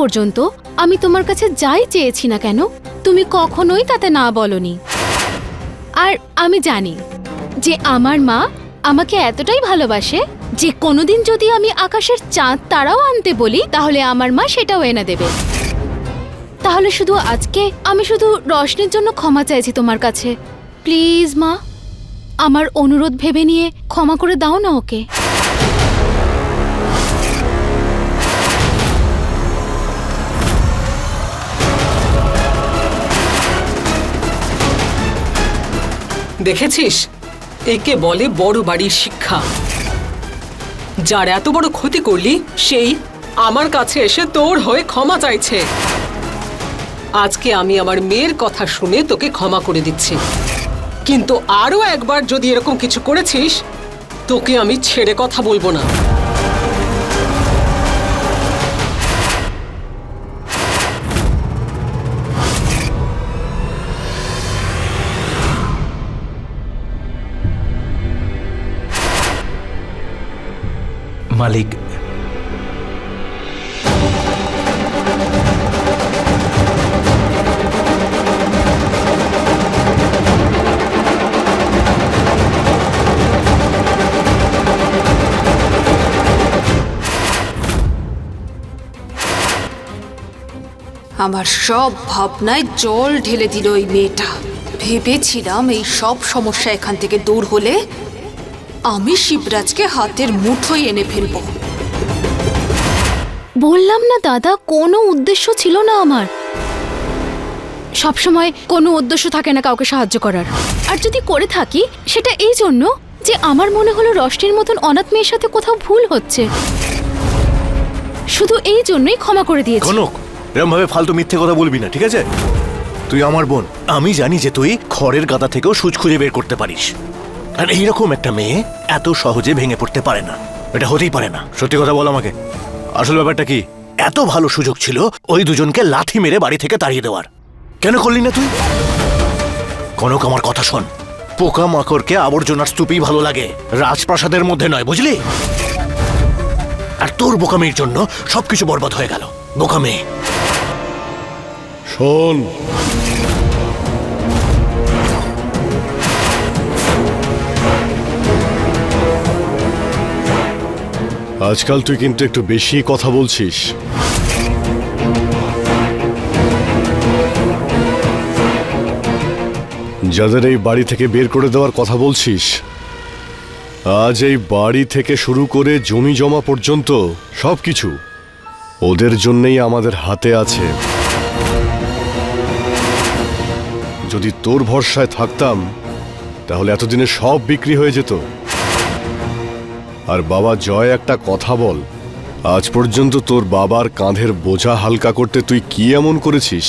পর্যন্ত আমি তোমার কাছে যাই চেয়েছি না কেন তুমি কখনোই তাতে না বলনি। আর আমি জানি যে আমার মা আমাকে এতটাই ভালোবাসে যে কোনোদিন যদি আমি আকাশের চাঁদ তারাও আনতে বলি তাহলে আমার মা সেটাও এনে দেবে। তাহলে শুধু আজকে আমি শুধু রোশনির জন্য ক্ষমা চাইছি তোমার কাছে। প্লিজ মা, আমার অনুরোধ ভেবে নিয়ে ক্ষমা করে দাও না ওকে। দেখেছিস, একে বলে বড় বাড়ির শিক্ষা। যার এত বড় ক্ষতি করলি সেই আমার কাছে এসে তোর হয়ে ক্ষমা চাইছে। আজকে আমি আমার মেয়ের কথা শুনে তোকে ক্ষমা করে দিচ্ছি, কিন্তু আরো একবার যদি এরকম কিছু করেছিস তোকে আমি ছেড়ে কথা বলবো না। মালিক, আমার সব ভাবনায় জল ঢেলে দিল ওই মেয়েটা। ভেবেছিলাম এই সব সমস্যা এখান থেকে দূর হলে আমি শিবরাজকে হাতের মুঠোয় এনে ফেলবো। বললাম না দাদা, কোনো উদ্দেশ্য ছিল না আমার। সবসময় কোনো উদ্দেশ্য থাকে না কাউকে সাহায্য করার। আর যদি করে থাকি সেটা এই জন্য যে আমার মনে হলো রোশনির মতন অনাথ মেয়ের সাথে কোথাও ভুল হচ্ছে। শুধু এই জন্যই ক্ষমা করে দিয়েছি। কনক, এরকম ভাবে ফালতু মিথ্যে কথা বলবি না, ঠিক আছে? তুই আমার বোন, আমি জানি যে তুই খড়ের গাদা থেকেও সূচ খুঁজে বের করতে পারিস। আর এইরকম একটা মেয়ে এত সহজে ভেঙে পড়তে পারে না, এটা হতেই পারে না। সত্যি কথা বল আমাকে, আসল ব্যাপারটা কি? এত ভালো সুযোগ ছিল ওই দুজনকে লাথি মেরে বাড়ি থেকে তাড়িয়ে দেওয়ার, কেন করলি না তুই? কনক, আমার কথা শোন, পোকা মাকড়কে আবর্জনার স্তূপেই ভালো লাগে, রাজপ্রাসাদের মধ্যে নয়, বুঝলি? আর তোর বোকামির জন্য সবকিছু বরবাদ হয়ে গেল। বোকামি। শোন, আজকাল তুই কিন্তু একটু বেশি কথা বলছিস। যাদের এই বাড়ি থেকে বের করে দেওয়ার কথা বলছিস, আজ এই বাড়ি থেকে শুরু করে জমি জমা পর্যন্ত সবকিছু ওদের জন্যই আমাদের হাতে আছে। যদি তোর ভরসায় থাকতাম তাহলে এতদিনে সব বিক্রি হয়ে যেত। আর বাবা জয়, একটা কথা বল, আজ পর্যন্ত তোর বাবার কাঁধের বোঝা হালকা করতে তুই কি এমন করেছিস?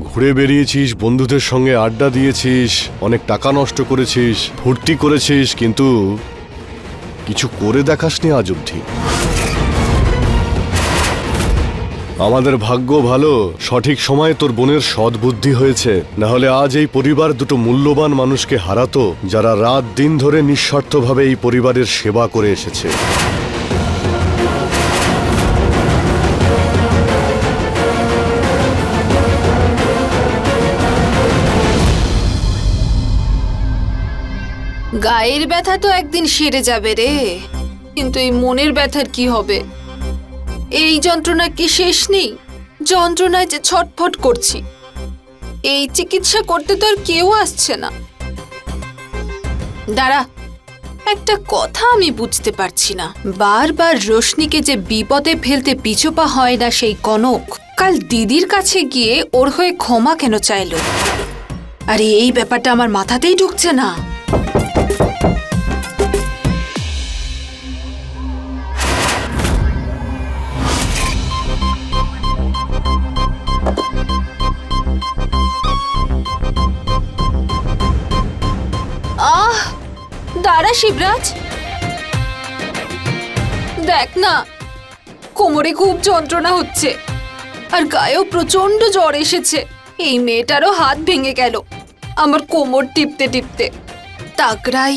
ঘুরে বেরিয়েছিস, বন্ধুদের সঙ্গে আড্ডা দিয়েছিস, অনেক টাকা নষ্ট করেছিস, ফুর্তি করেছিস, কিন্তু কিছু করে দেখাসনি আজ অবধি। আমাদের ভাগ্য ভালো, সঠিক সময়ে তোর বোনের সদ্বুদ্ধি হয়েছে, না হলে আজ এই পরিবার দুটো মূল্যবান মানুষকে হারাতো, যারা রাত দিন ধরে নিঃস্বার্থভাবে এই পরিবারের সেবা করে এসেছে। গায়ের ব্যথা তো একদিন সেরে যাবে রে, কিন্তু এই মনের ব্যথার কি হবে? এই যন্ত্রণা কি শেষ নেই? যন্ত্রণায় যে ছটফট করছি, এই চিকিৎসা করতে তো আর কেউ আসছে না। দাঁড়া, একটা কথা আমি বুঝতে পারছি না, বারবার রোশনিকে যে বিপদে ফেলতে পিছুপা হয় না সেই কনক কাল দিদির কাছে গিয়ে ওর হয়ে ক্ষমা কেন চাইলো? আরে এই ব্যাপারটা আমার মাথাতেই ঢুকছে না। দাঁড়া শিবরাজ, দেখ না কোমরে খুব যন্ত্রণা হচ্ছে আর গায়েও প্রচন্ড জ্বর এসেছে। এই মেয়েটারও হাত ভেঙে গেল আমার কোমর টিপতে টিপতে। তাগড়াই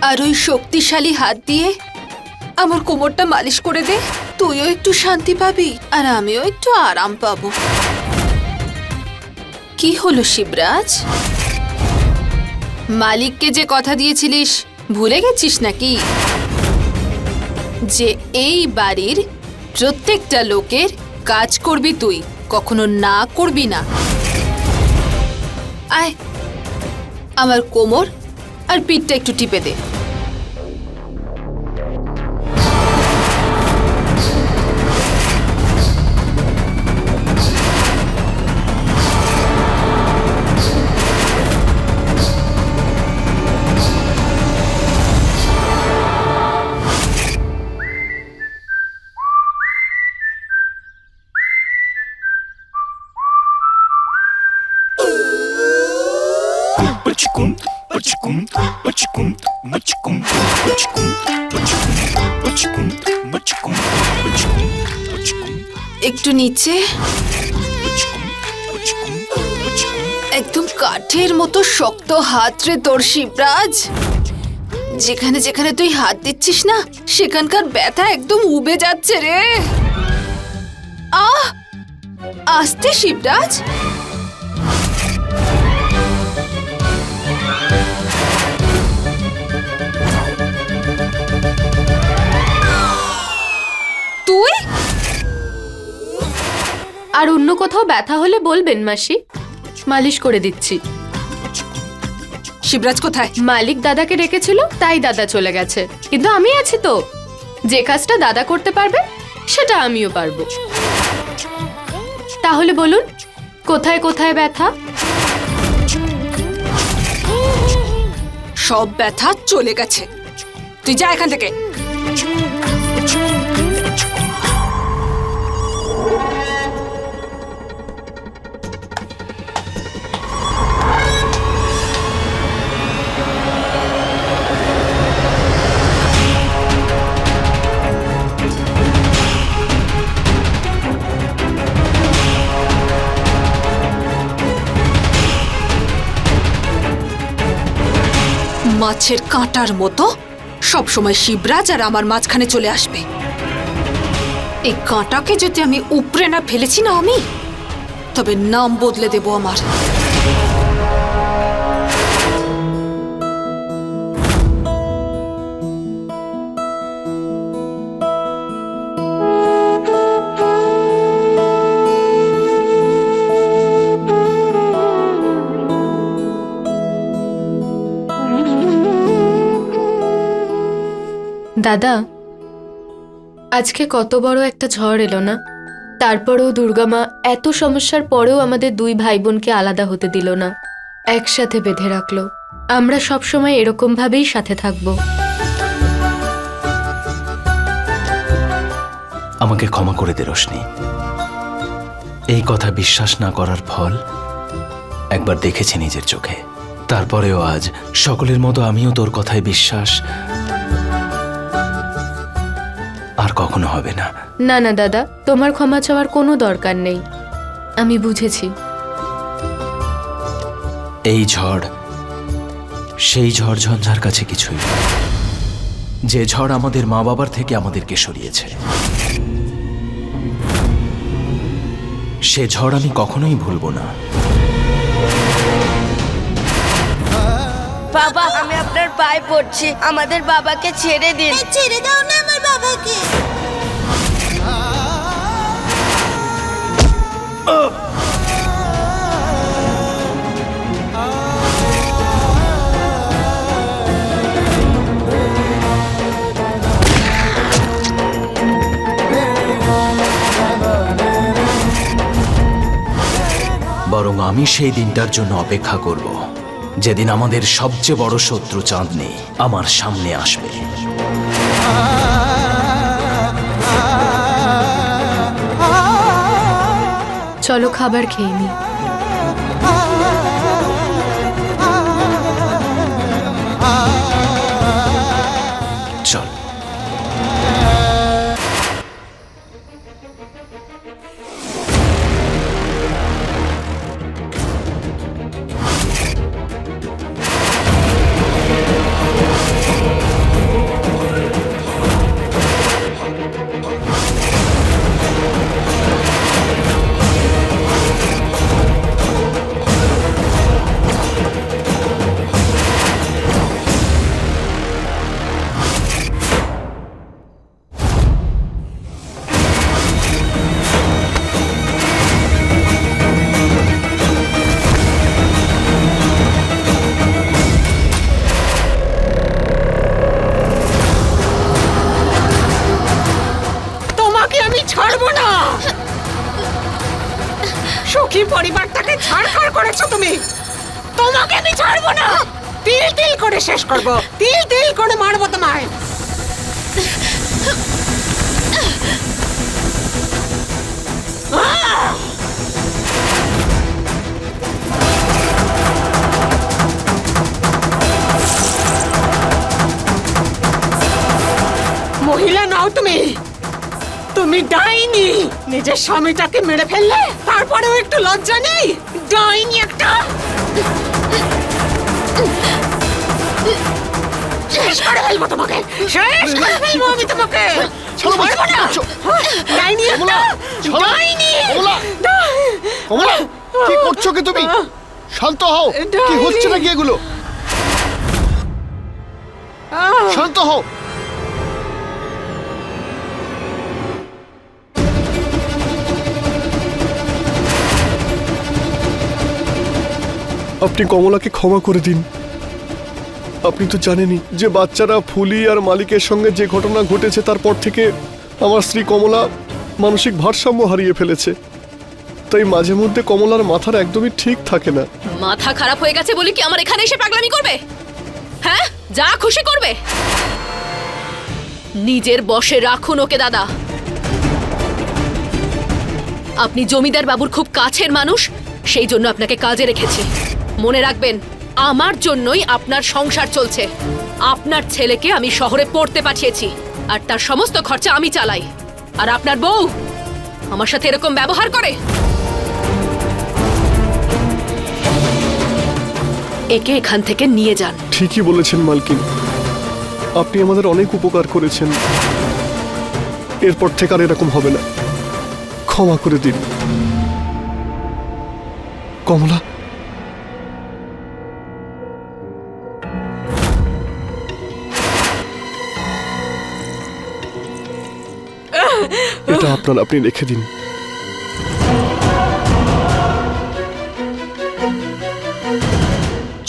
আর ওই শক্তিশালী হাত দিয়ে আমার কোমরটা মালিশ করে দে। তুইও একটু শান্তি পাবি আর আমিও একটু আরাম পাবো। কি হলো শিবরাজ, মালিককে যে কথা দিয়েছিলিস ভুলে গেছিস নাকি? যে এই বাড়ির প্রত্যেকটা লোকের কাজ করবি তুই, কখনো না করবি না। আয়, আমার কোমর আর পিঠটা একটু টিপে দে। একটু নিচে, একদম কাঠের মতো শক্ত হাত রে তোর শিবরাজ। যেখানে যেখানে তুই হাত দিচ্ছিস না সেখানকার ব্যথা একদম উবে যাচ্ছে রে। আহ, আস্তে শিবরাজ। তুই আর অন্য কোথাও ব্যথা হলে বলবেন মাসি, মালিশ করে দিচ্ছি। শিবরাজ কোথায়? মালিক দাদাকে ডেকেছিল তাই দাদা চলে গেছে, কিন্তু আমি আছি তো। যে কাজটা দাদা করতে পারবে সেটা আমিও পারবো। তাহলে বলুন কোথায় কোথায় ব্যথা? সব ব্যথা চলে গেছে, তুই যা এখান থেকে। মাছের কাঁটার মতো সবসময় শিবরাজ আর আমার মাঝখানে চলে আসবে। এই কাঁটাকে যদি আমি উপড়ে না ফেলেছি না আমি, তবে নাম বদলে দেব আমার। দাদা, আজকে কত বড় একটা ঝড় এলো না? তারপরেও দুর্গামা এত সমস্যার পরেও আমাদের দুই ভাই বোনকে আলাদা হতে দিল না, একসাথে বেঁধে রাখলো। আমরা সবসময় এরকম ভাবেই সাথে থাকবো। আমাকে ক্ষমা করে দে রোশনি। এই কথা বিশ্বাস না করার ফল একবার দেখেছি নিজের চোখে। তারপরেও আজ সকলের মতো আমিও তোর কথায় বিশ্বাস আর কখনো হবে না। না না দাদা, তোমার ক্ষমা চাওয়ার কোনো দরকার নেই, আমি বুঝেছি। এই ঝড় সেই ঝড় ঝঞ্ঝার কাছে কিছুই না, যে ঝড় আমাদের মা বাবার থেকে আমাদেরকে সরিয়েছে। সে ঝড় আমি কখনোই ভুলবো না। বাবা, আমি আপনার পায়ে পড়ছি, আমাদের বাবাকে ছেড়ে দিন। ছেড়ে দাও না আমার বাবাকে। বরং আমি সেই দিনটার জন্য অপেক্ষা করব যেদিন আমাদের সবচেয়ে বড় শত্রু চাঁদনি আমার সামনে আসবে। চলো খাবার খেয়ে নি। চল। ছাড়খাড় করেছো তুমি। তোমাকে আমি ছাড়বো না, তিল তিল করে শেষ করব, তিল তিল করে মারবো তোমায়। মহিলা নাও তুমি, তুমি ডাইনি। নিজের স্বামীটাকে মেরে ফেললে, তারপরেও একটু লজ্জা নেই? ডাইনি একটা। শেষ করে ফেলবো তোমাকে, শেষ করে ফেলবো আমি তোমাকে। ছাড়বো না। ডাইনি একটা, ডাইনি। কমলা, কি করছো কি তুমি? শান্ত হও। কি হচ্ছে নাকি এগুলো? শান্ত হও। আপনি কমলাকে ক্ষমা করে দিন। আপনি তো জানেনই যে বাচ্চারা ফুলি আর মালিকের সঙ্গে যে ঘটনা ঘটেছে তারপর থেকে আমার স্ত্রী কমলা মানসিক ভারসাম্য হারিয়ে ফেলেছে। তাই মাঝে মধ্যে কমলার মাথার একদমই ঠিক থাকে না। মাথা খারাপ হয়ে গেছে বলে কি আমার এখানে এসে পাগলামি করবে? হ্যাঁ, যা খুশি করবে। নিজের বশে রাখুন ওকে দাদা। আপনি জমিদার বাবুর খুব কাছের মানুষ, সেই জন্য আপনাকে কাজে রেখেছি। মনে রাখবেন, আমার জন্যই আপনার সংসার চলছে। আপনার ছেলেকে আমি শহরে পড়তে পাঠিয়েছি, আর তার সমস্ত খরচা আমি চালাই। আর আপনার বউ আমার সাথে এরকম ব্যবহার করে। একে এখান থেকে নিয়ে যান। ঠিকই বলেছেন মালকিন, আপনি আমাদের অনেক উপকার করেছেন। এরপর থেকে আর এরকম হবে না। ক্ষমা করে দিন। কমলা, এটা আপনার, আপনি রেখে দিন।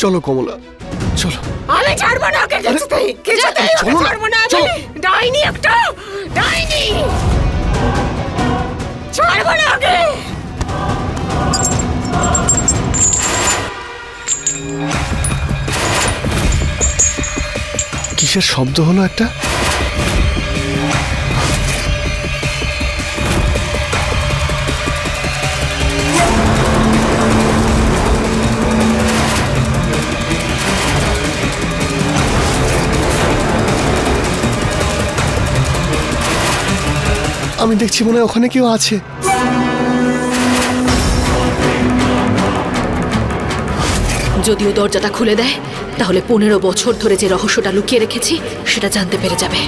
চলো কমলা, চলো। আমি ছাড়বো না ওকে কিছুতেই, কিছুতেই ওকে চলো না, ছাড়বো না চলো। আমি। ডাইনি একটা, ডাইনি। ছাড়বো না ওকে। কিসের শব্দ হলো একটা? আমি দেখছি মনে হয় ওখানে কেউ আছে। যদিও দরজাটা খুলে দেয়, তাহলে 15 বছর ধরে যে রহস্যটা লুকিয়ে রেখেছি সেটা জানতে পেরে যাবে।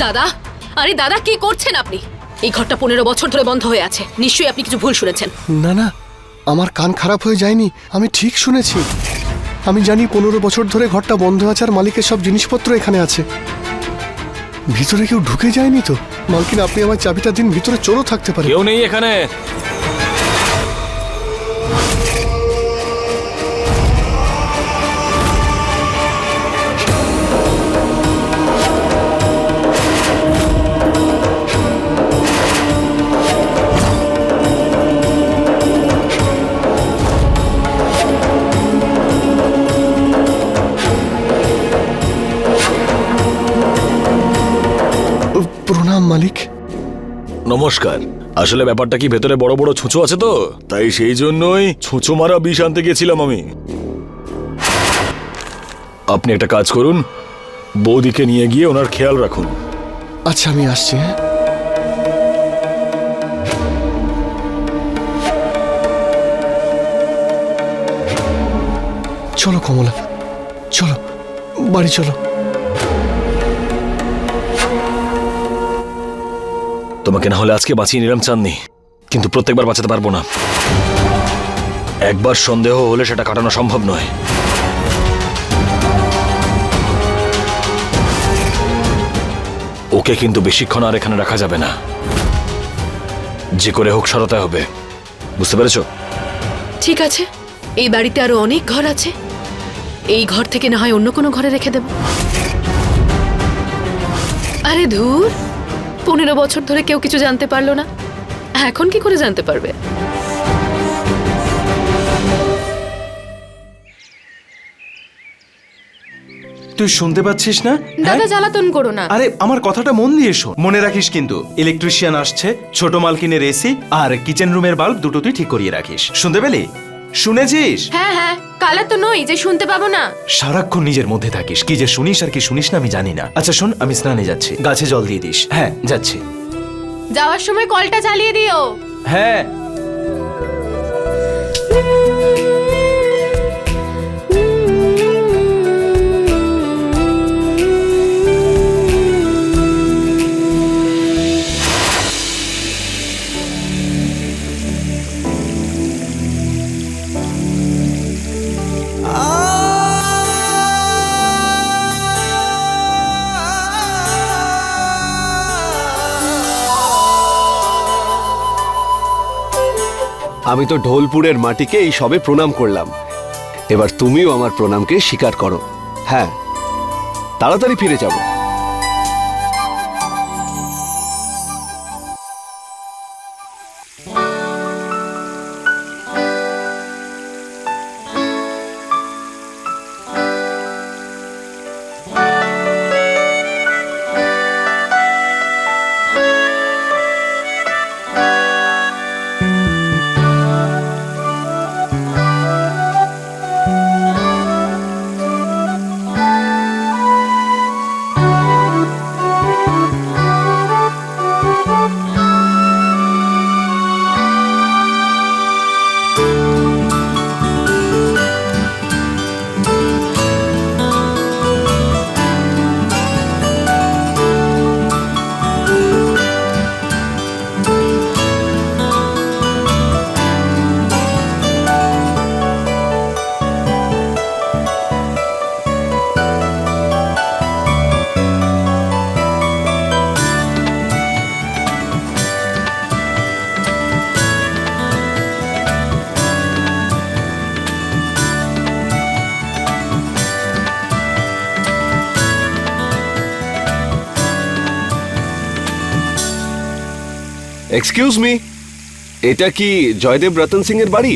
দাদা, আরে দাদা, কি করছেন আপনি? এই ঘরটা 15 বছর ধরে বন্ধ হয়ে আছে। নিশ্চয়ই আপনি কিছু ভুল শুনেছেন। না না, আমার কান খারাপ হয়ে যায়নি, আমি ঠিক শুনেছি। আমি জানি 15 বছর ধরে ঘরটা বন্ধ আছে আর মালিকের সব জিনিসপত্র এখানে আছে। ভিতরে কেউ ঢুকে যায়নি তো? মালকিন, আপনি আমার চাবিটা দিন, ভিতরে চোরও থাকতে পারে। কেউ নেই এখানে। প্রণাম মালিক। নমস্কার। আসলে ব্যাপারটা কি, ভেতরে বড় বড় ছুঁচো আছে তো, তাই সেই জন্যই ছুঁচো মারা বিষ আনতে গেছিলাম আমি। আপনি একটা কাজ করুন, বৌদিকে নিয়ে গিয়ে ওনার খেয়াল রাখুন। আচ্ছা, আমি আসছি। হ্যাঁ, চলো কমলা, চলো বাড়ি চলো। তোমাকে না হলে আজকে বাঁচিয়ে নিলাম চাঁদনি, কিন্তু প্রত্যেকবার বাঁচাতে পারবো না। একবার সন্দেহ হলে সেটা কাটানো সম্ভব নয়। ওকে কিন্তু বেশিক্ষণ আর এখানে রাখা যাবে না, যে করে হোক সরাতে হবে, বুঝতে পেরেছো? ঠিক আছে, এই বাড়িতে আরো অনেক ঘর আছে, এই ঘর থেকে না হয় অন্য কোনো ঘরে রেখে দেব। আরে ধুর, 15 বছর ধরে কেউ কিছু জানতে পারলো না, এখন কি করে জানতে পারবে? তুই শুনতে পাচ্ছিস না? দাদা জ্বালাতন করো না। আরে আমার কথাটা মন দিয়ে শোন, মনে রাখিস কিন্তু ইলেকট্রিশিয়ান আসছে, ছোট মালকিনের এসি আর কিচেন রুমের বাল্ব দুটো তুই ঠিক করিয়ে রাখিস। শুনতে পেলি? শুনেছিস? হ্যাঁ হ্যাঁ, কালা তো নই যে শুনতে পাবো না। সারাক্ষণ নিজের মধ্যে থাকিস, কি যে শুনিস আর কি শুনিস না আমি জানি না। আচ্ছা শোন, আমি স্নানে যাচ্ছি, গাছে জল দিয়ে দিস। হ্যাঁ যাচ্ছি। যাওয়ার সময় কলটা চালিয়ে দিও। হ্যাঁ। আমি তো ঢোলপুরের মাটিকে এই সবে প্রণাম করলাম, এবার তুমিও আমার প্রণামকে স্বীকার করো। হ্যাঁ, তাড়াতাড়ি ফিরে যাব। এক্সকিউজ মি, এটা কি জয়দেব রতন সিং এর বাড়ি?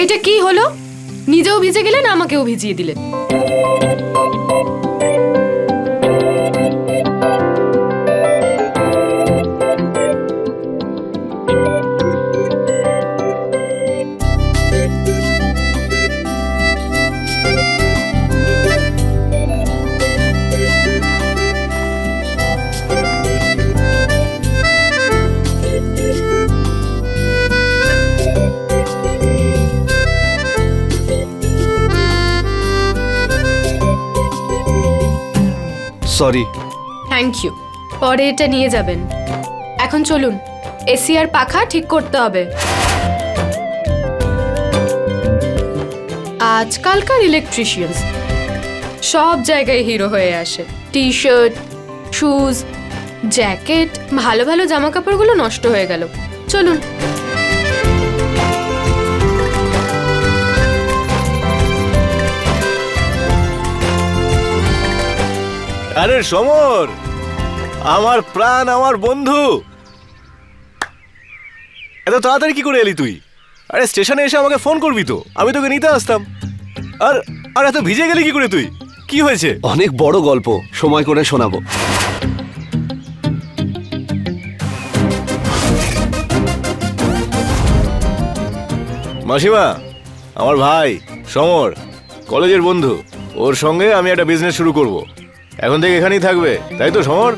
এটা কি হলো? নিজেও ভিজে গেলেন, আমাকেও ভিজিয়ে দিলেন। সরি। Thank you. পরে এটা নিয়ে যাবেন। এখন চলুন, এসি আর পাখা ঠিক করতে হবে। আজকালকার ইলেকট্রিশিয়ানস সব জায়গায় হিরো হয়ে আসে। টি শার্ট, শুজ, জ্যাকেট, ভালো ভালো জামা কাপড়গুলো নষ্ট হয়ে গেল। চলুন। আরে সমর, আমার প্রাণ, আমার বন্ধু, এত তাড়াতাড়ি কি করে এলি তুই? আরে স্টেশনে এসে আমাকে ফোন করবি তো, আমি তোকে নিতে আসতাম। আর আর এত ভিজে গেলি কি করে তুই? কি হয়েছে? অনেক বড় গল্প, সময় করে শোনাবো। মাসিমা, আমার ভাই সমর, কলেজের বন্ধু, ওর সঙ্গে আমি একটা বিজনেস শুরু করব। এখন থেকে এখানেই থাকবে, তাই তো সমর?